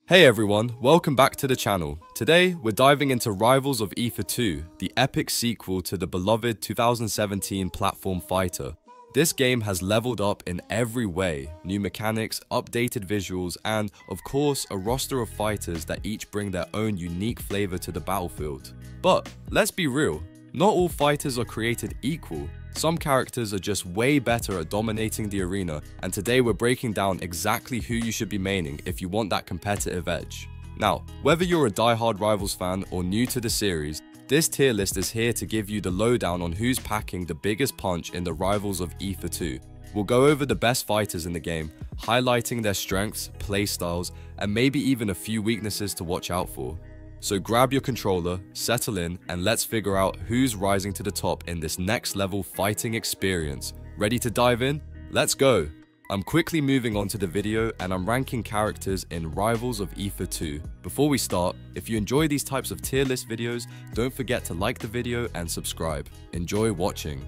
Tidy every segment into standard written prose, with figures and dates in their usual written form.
Hey everyone, welcome back to the channel. Today, we're diving into Rivals of Aether 2, the epic sequel to the beloved 2017 platform fighter. This game has leveled up in every way, new mechanics, updated visuals, and, of course, a roster of fighters that each bring their own unique flavor to the battlefield. But, let's be real, not all fighters are created equal. Some characters are just way better at dominating the arena, and today we're breaking down exactly who you should be maining if you want that competitive edge. Now, whether you're a die-hard Rivals fan or new to the series, this tier list is here to give you the lowdown on who's packing the biggest punch in the Rivals of Aether 2. We'll go over the best fighters in the game, highlighting their strengths, playstyles, and maybe even a few weaknesses to watch out for. So grab your controller, settle in, and let's figure out who's rising to the top in this next level fighting experience. Ready to dive in? Let's go! I'm quickly moving on to the video and I'm ranking characters in Rivals of Aether 2. Before we start, if you enjoy these types of tier list videos, don't forget to like the video and subscribe. Enjoy watching.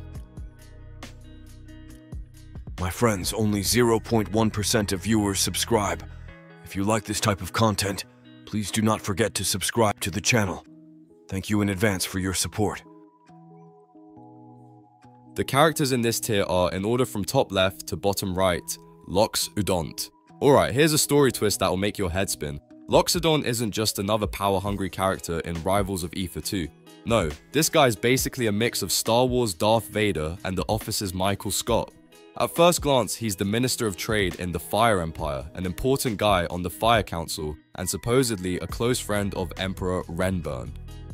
My friends, only 0.1% of viewers subscribe. If you like this type of content, please do not forget to subscribe to the channel. Thank you in advance for your support. The characters in this tier are, in order from top left to bottom right, Loxodon. Alright, here's a story twist that will make your head spin. Loxodon isn't just another power-hungry character in Rivals of Aether 2. No, this guy's basically a mix of Star Wars Darth Vader and The Office's Michael Scott. At first glance, he's the Minister of Trade in the Fire Empire, an important guy on the Fire Council, and supposedly a close friend of Emperor Renburn.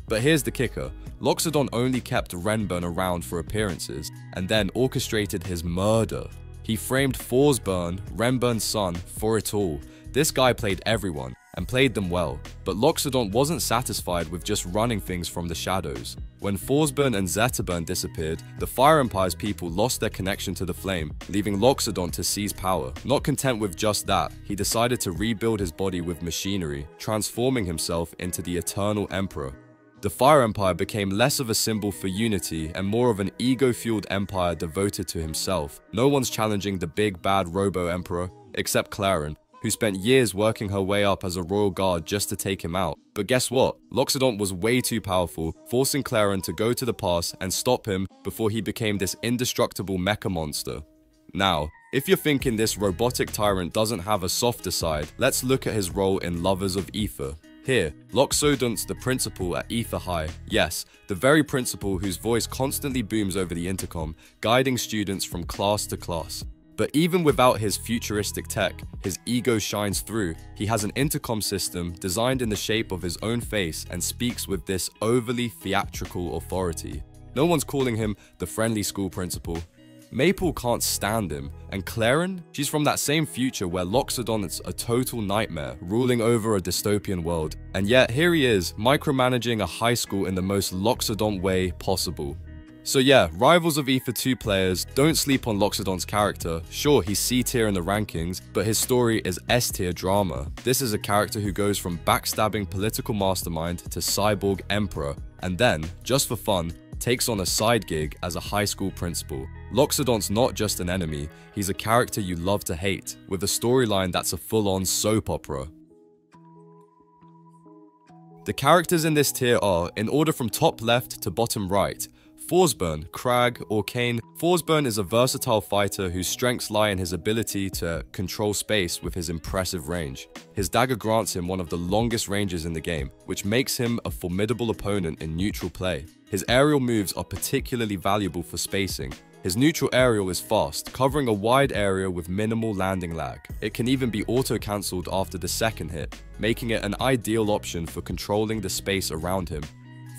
But here's the kicker, Loxodon only kept Renburn around for appearances, and then orchestrated his murder. He framed Forsburn, Renburn's son, for it all. This guy played everyone, and played them well, but Loxodon wasn't satisfied with just running things from the shadows. When Forsburn and Zetterburn disappeared, the Fire Empire's people lost their connection to the flame, leaving Loxodon to seize power. Not content with just that, he decided to rebuild his body with machinery, transforming himself into the Eternal Emperor. The Fire Empire became less of a symbol for unity and more of an ego-fueled empire devoted to himself. No one's challenging the big bad Robo-Emperor, except Claren, who spent years working her way up as a royal guard just to take him out. But guess what? Loxodon was way too powerful, forcing Claren to go to the pass and stop him before he became this indestructible mecha monster. Now, if you're thinking this robotic tyrant doesn't have a softer side, let's look at his role in Lovers of Aether. Here, Loxodon's the principal at Aether High. Yes, the very principal whose voice constantly booms over the intercom, guiding students from class to class. But even without his futuristic tech, his ego shines through. He has an intercom system designed in the shape of his own face and speaks with this overly theatrical authority. No one's calling him the friendly school principal. Maple can't stand him, and Claren, she's from that same future where Loxodon is a total nightmare, ruling over a dystopian world. And yet here he is, micromanaging a high school in the most Loxodon way possible. So yeah, Rivals of Aether 2 players, don't sleep on Loxodon's character. Sure, he's C tier in the rankings, but his story is S tier drama. This is a character who goes from backstabbing political mastermind to cyborg emperor, and then, just for fun, takes on a side gig as a high school principal. Loxodon's not just an enemy, he's a character you love to hate, with a storyline that's a full-on soap opera. The characters in this tier are, in order from top left to bottom right, Forsburn, Crag, or Kane. Forsburn is a versatile fighter whose strengths lie in his ability to control space with his impressive range. His dagger grants him one of the longest ranges in the game, which makes him a formidable opponent in neutral play. His aerial moves are particularly valuable for spacing. His neutral aerial is fast, covering a wide area with minimal landing lag. It can even be auto-cancelled after the second hit, making it an ideal option for controlling the space around him.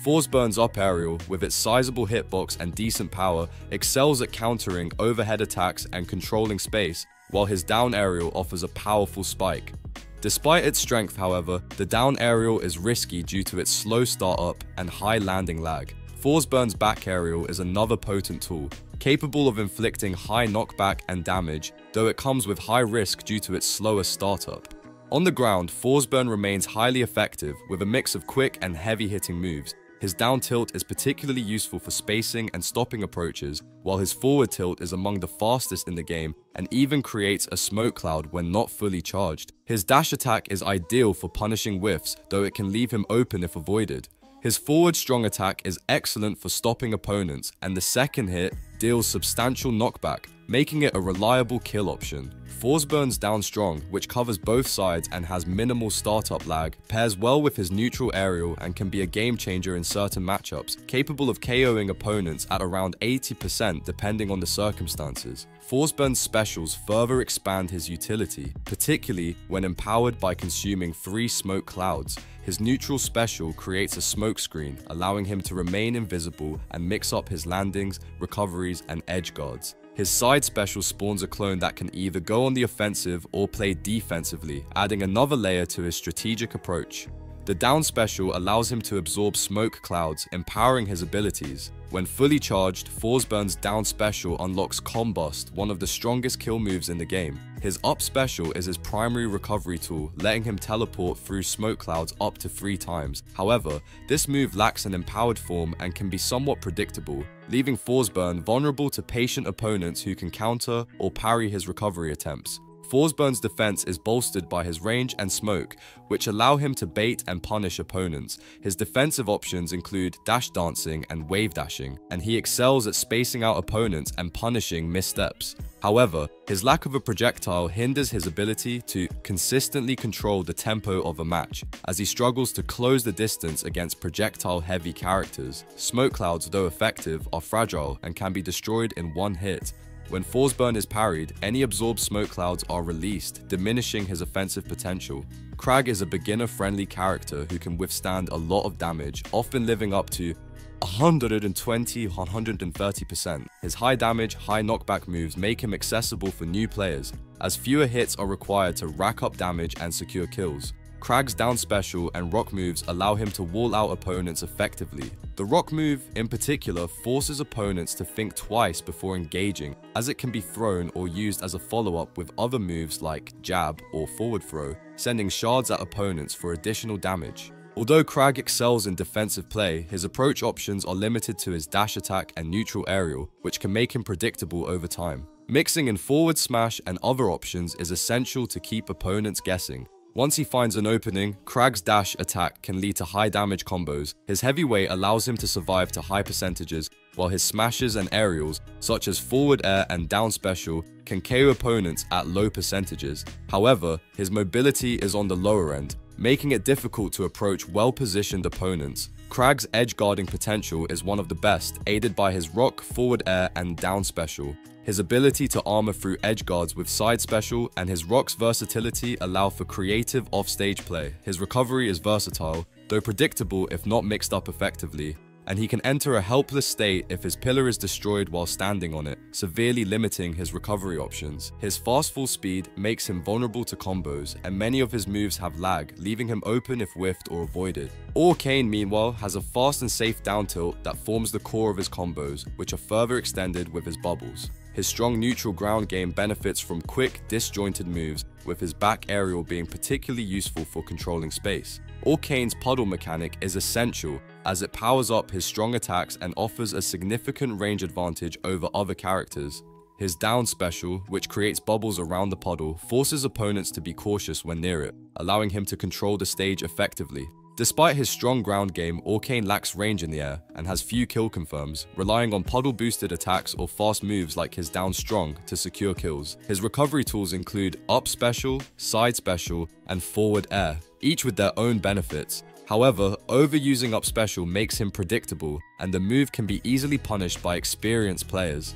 Forsburn's up aerial, with its sizable hitbox and decent power, excels at countering overhead attacks and controlling space, while his down aerial offers a powerful spike. Despite its strength, however, the down aerial is risky due to its slow startup and high landing lag. Forsburn's back aerial is another potent tool, capable of inflicting high knockback and damage, though it comes with high risk due to its slower startup. On the ground, Forsburn remains highly effective with a mix of quick and heavy hitting moves. His down tilt is particularly useful for spacing and stopping approaches, while his forward tilt is among the fastest in the game and even creates a smoke cloud when not fully charged. His dash attack is ideal for punishing whiffs, though it can leave him open if avoided. His forward strong attack is excellent for stopping opponents, and the second hit deals substantial knockback, making it a reliable kill option. Forsburn's down strong, which covers both sides and has minimal startup lag, pairs well with his neutral aerial and can be a game changer in certain matchups, capable of KOing opponents at around 80% depending on the circumstances. Forsburn's specials further expand his utility, particularly when empowered by consuming 3 smoke clouds. His neutral special creates a smoke screen, allowing him to remain invisible and mix up his landings, recoveries, and edge guards. His side special spawns a clone that can either go on the offensive or play defensively, adding another layer to his strategic approach. The down special allows him to absorb smoke clouds, empowering his abilities. When fully charged, Forsburn's down special unlocks Combust, one of the strongest kill moves in the game. His up special is his primary recovery tool, letting him teleport through smoke clouds up to 3 times. However, this move lacks an empowered form and can be somewhat predictable, leaving Forsburn vulnerable to patient opponents who can counter or parry his recovery attempts. Forsburn's defense is bolstered by his range and smoke, which allow him to bait and punish opponents. His defensive options include dash dancing and wave dashing, and he excels at spacing out opponents and punishing missteps. However, his lack of a projectile hinders his ability to consistently control the tempo of a match, as he struggles to close the distance against projectile-heavy characters. Smoke clouds, though effective, are fragile and can be destroyed in one hit. When Forsburn is parried, any absorbed smoke clouds are released, diminishing his offensive potential. Crag is a beginner-friendly character who can withstand a lot of damage, often living up to 120–130%. His high damage, high knockback moves make him accessible for new players, as fewer hits are required to rack up damage and secure kills. Crag's down special and rock moves allow him to wall out opponents effectively. The rock move, in particular, forces opponents to think twice before engaging, as it can be thrown or used as a follow-up with other moves like jab or forward throw, sending shards at opponents for additional damage. Although Crag excels in defensive play, his approach options are limited to his dash attack and neutral aerial, which can make him predictable over time. Mixing in forward smash and other options is essential to keep opponents guessing. Once he finds an opening, Crag's dash attack can lead to high damage combos. His heavyweight allows him to survive to high percentages, while his smashes and aerials, such as forward air and down special, can KO opponents at low percentages. However, his mobility is on the lower end, making it difficult to approach well-positioned opponents. Crag's edge guarding potential is one of the best, aided by his rock, forward air, and down special. His ability to armor through edge guards with side special and his rock's versatility allow for creative offstage play. His recovery is versatile, though predictable if not mixed up effectively, and he can enter a helpless state if his pillar is destroyed while standing on it, severely limiting his recovery options. His fast full speed makes him vulnerable to combos, and many of his moves have lag, leaving him open if whiffed or avoided. Orcane, meanwhile, has a fast and safe down tilt that forms the core of his combos, which are further extended with his bubbles. His strong neutral ground game benefits from quick, disjointed moves, with his back aerial being particularly useful for controlling space. Orcane's puddle mechanic is essential, as it powers up his strong attacks and offers a significant range advantage over other characters. His down special, which creates bubbles around the puddle, forces opponents to be cautious when near it, allowing him to control the stage effectively. Despite his strong ground game, Orcane lacks range in the air and has few kill confirms, relying on puddle-boosted attacks or fast moves like his down strong to secure kills. His recovery tools include up special, side special, and forward air, each with their own benefits. However, overusing up special makes him predictable, and the move can be easily punished by experienced players.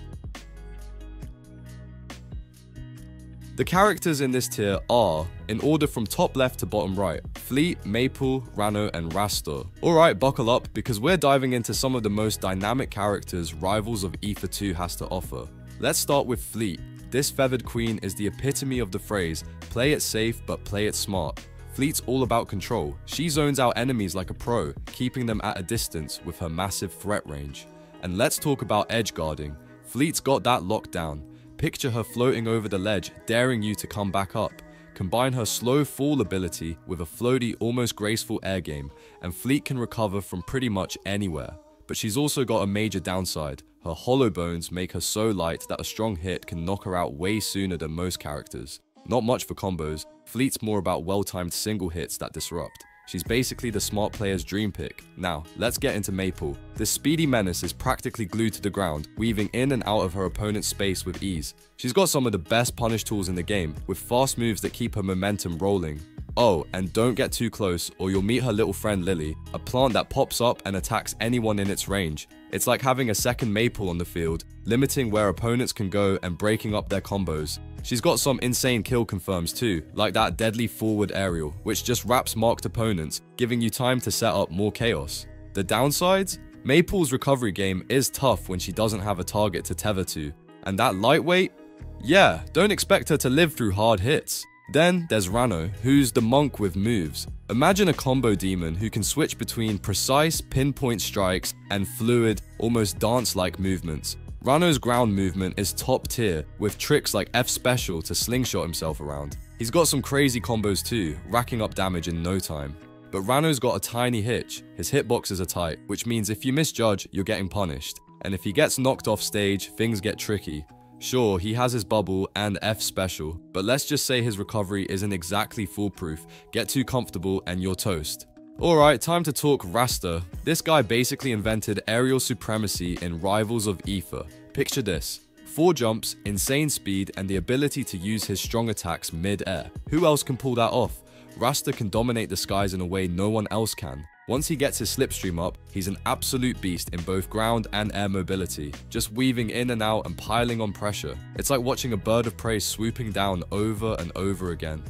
The characters in this tier are, in order from top left to bottom right, Fleet, Maple, Rano, and Rastor. Alright, buckle up, because we're diving into some of the most dynamic characters Rivals of Aether 2 has to offer. Let's start with Fleet. This feathered queen is the epitome of the phrase, play it safe but play it smart. Fleet's all about control. She zones out enemies like a pro, keeping them at a distance with her massive threat range. And let's talk about edge guarding. Fleet's got that locked down. Picture her floating over the ledge, daring you to come back up. Combine her slow fall ability with a floaty, almost graceful air game, and Fleet can recover from pretty much anywhere. But she's also got a major downside. Her hollow bones make her so light that a strong hit can knock her out way sooner than most characters. Not much for combos, Fleet's more about well-timed single hits that disrupt. She's basically the smart player's dream pick. Now, let's get into Maple. This speedy menace is practically glued to the ground, weaving in and out of her opponent's space with ease. She's got some of the best punish tools in the game, with fast moves that keep her momentum rolling. Oh, and don't get too close or you'll meet her little friend Lily, a plant that pops up and attacks anyone in its range. It's like having a second Maple on the field, limiting where opponents can go and breaking up their combos. She's got some insane kill confirms too, like that deadly forward aerial, which just wraps marked opponents, giving you time to set up more chaos. The downsides? Maple's recovery game is tough when she doesn't have a target to tether to. And that lightweight? Yeah, don't expect her to live through hard hits. Then there's Rano, who's the monk with moves. Imagine a combo demon who can switch between precise, pinpoint strikes and fluid, almost dance-like movements. Rano's ground movement is top tier, with tricks like F special to slingshot himself around. He's got some crazy combos too, racking up damage in no time. But Rano's got a tiny hitch. His hitboxes are tight, which means if you misjudge, you're getting punished. And if he gets knocked off stage, things get tricky. Sure, he has his bubble and F special, but let's just say his recovery isn't exactly foolproof. Get too comfortable and you're toast. Alright, time to talk Rasta. This guy basically invented aerial supremacy in Rivals of Aether. Picture this. 4 jumps, insane speed, and the ability to use his strong attacks mid-air. Who else can pull that off? Rasta can dominate the skies in a way no one else can. Once he gets his slipstream up, he's an absolute beast in both ground and air mobility, just weaving in and out and piling on pressure. It's like watching a bird of prey swooping down over and over again.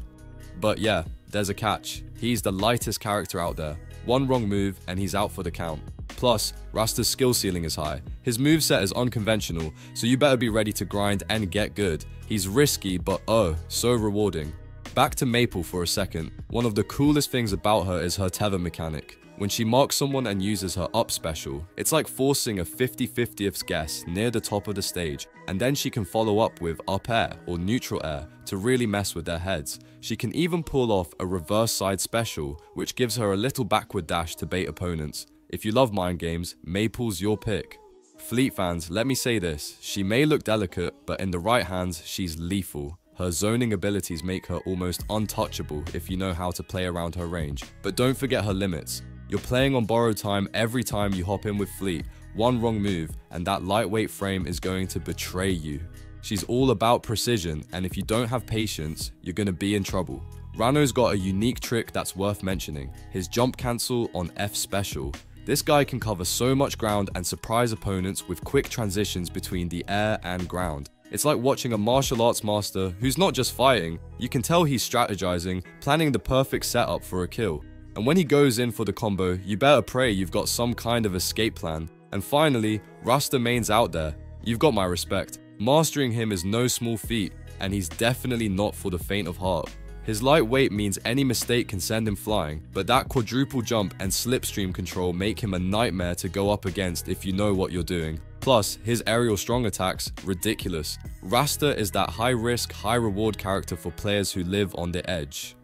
But yeah, there's a catch. He's the lightest character out there. One wrong move and he's out for the count. Plus, Rasta's skill ceiling is high. His moveset is unconventional, so you better be ready to grind and get good. He's risky, but oh, so rewarding. Back to Maple for a second. One of the coolest things about her is her tether mechanic. When she marks someone and uses her up special, it's like forcing a 50/50th guess near the top of the stage, and then she can follow up with up air or neutral air to really mess with their heads. She can even pull off a reverse side special, which gives her a little backward dash to bait opponents. If you love mind games, Maple's your pick. Fleet fans, let me say this, she may look delicate, but in the right hands, she's lethal. Her zoning abilities make her almost untouchable if you know how to play around her range. But don't forget her limits. You're playing on borrowed time every time you hop in with Fleet. One wrong move, and that lightweight frame is going to betray you. She's all about precision, and if you don't have patience, you're going to be in trouble. Rano's got a unique trick that's worth mentioning, his jump cancel on F special. This guy can cover so much ground and surprise opponents with quick transitions between the air and ground. It's like watching a martial arts master who's not just fighting, you can tell he's strategizing, planning the perfect setup for a kill. And when he goes in for the combo, you better pray you've got some kind of escape plan. And finally, Rasta main's out there. You've got my respect. Mastering him is no small feat, and he's definitely not for the faint of heart. His lightweight means any mistake can send him flying, but that quadruple jump and slipstream control make him a nightmare to go up against if you know what you're doing. Plus, his aerial strong attacks, ridiculous. Rasta is that high risk, high reward character for players who live on the edge.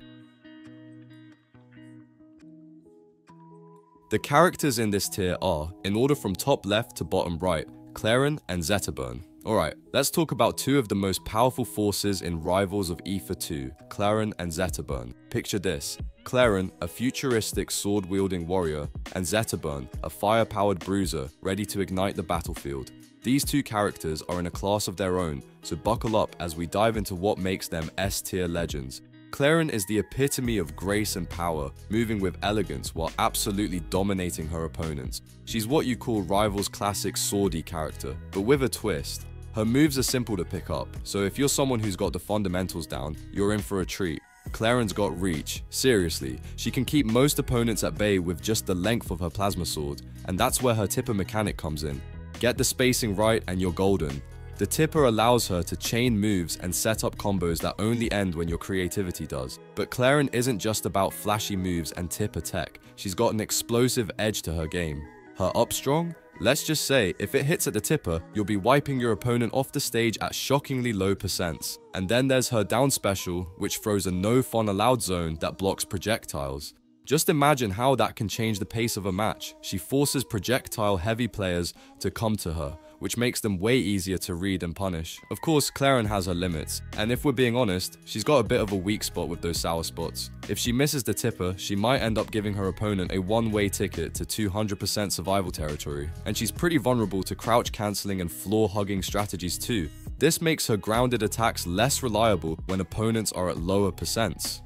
The characters in this tier are, in order from top left to bottom right, Claren and Zetterburn. Alright, let's talk about 2 of the most powerful forces in Rivals of Aether 2, Claren and Zetterburn. Picture this, Claren, a futuristic sword-wielding warrior, and Zetterburn, a fire-powered bruiser, ready to ignite the battlefield. These 2 characters are in a class of their own, so buckle up as we dive into what makes them S-tier legends. Claren is the epitome of grace and power, moving with elegance while absolutely dominating her opponents. She's what you call Rival's classic swordy character, but with a twist. Her moves are simple to pick up, so if you're someone who's got the fundamentals down, you're in for a treat. Claren's got reach. Seriously, she can keep most opponents at bay with just the length of her plasma sword, and that's where her tipper mechanic comes in. Get the spacing right and you're golden. The tipper allows her to chain moves and set up combos that only end when your creativity does. But Claren isn't just about flashy moves and tipper tech, she's got an explosive edge to her game. Her up strong? Let's just say, if it hits at the tipper, you'll be wiping your opponent off the stage at shockingly low percents. And then there's her down special, which throws a no fun allowed zone that blocks projectiles. Just imagine how that can change the pace of a match. She forces projectile heavy players to come to her, which makes them way easier to read and punish. Of course, Claren has her limits, and if we're being honest, she's got a bit of a weak spot with those sour spots. If she misses the tipper, she might end up giving her opponent a one-way ticket to 200% survival territory, and she's pretty vulnerable to crouch cancelling and floor hugging strategies too. This makes her grounded attacks less reliable when opponents are at lower percents.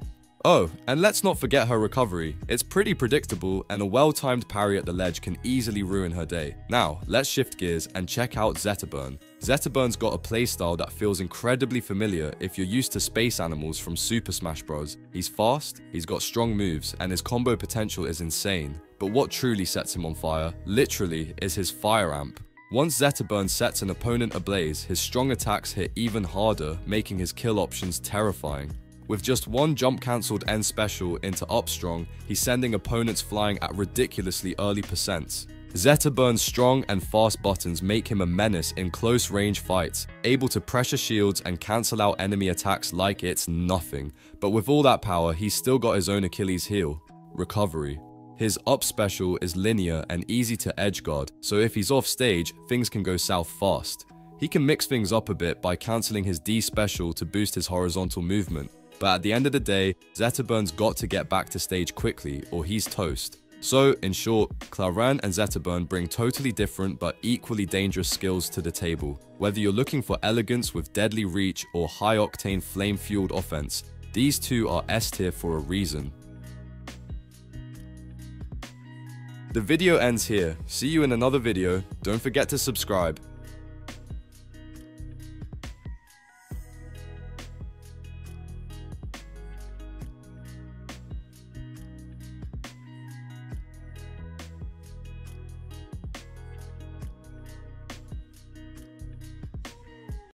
Oh, and let's not forget her recovery. It's pretty predictable, and a well-timed parry at the ledge can easily ruin her day. Now, let's shift gears and check out Zetterburn. Zetterburn's got a playstyle that feels incredibly familiar if you're used to space animals from Super Smash Bros. He's fast, he's got strong moves, and his combo potential is insane. But what truly sets him on fire, literally, is his fire amp. Once Zetterburn sets an opponent ablaze, his strong attacks hit even harder, making his kill options terrifying. With just one jump cancelled end special into up strong, he's sending opponents flying at ridiculously early percents. Zetterburn's strong and fast buttons make him a menace in close range fights, able to pressure shields and cancel out enemy attacks like it's nothing. But with all that power, he's still got his own Achilles heel: recovery. His up special is linear and easy to edge guard, so if he's off stage, things can go south fast. He can mix things up a bit by cancelling his D special to boost his horizontal movement. But at the end of the day, Zetterburn's got to get back to stage quickly or he's toast. So, in short, Claren and Zetterburn bring totally different but equally dangerous skills to the table. Whether you're looking for elegance with deadly reach or high-octane flame-fueled offense, these two are S tier for a reason. The video ends here. See you in another video. Don't forget to subscribe.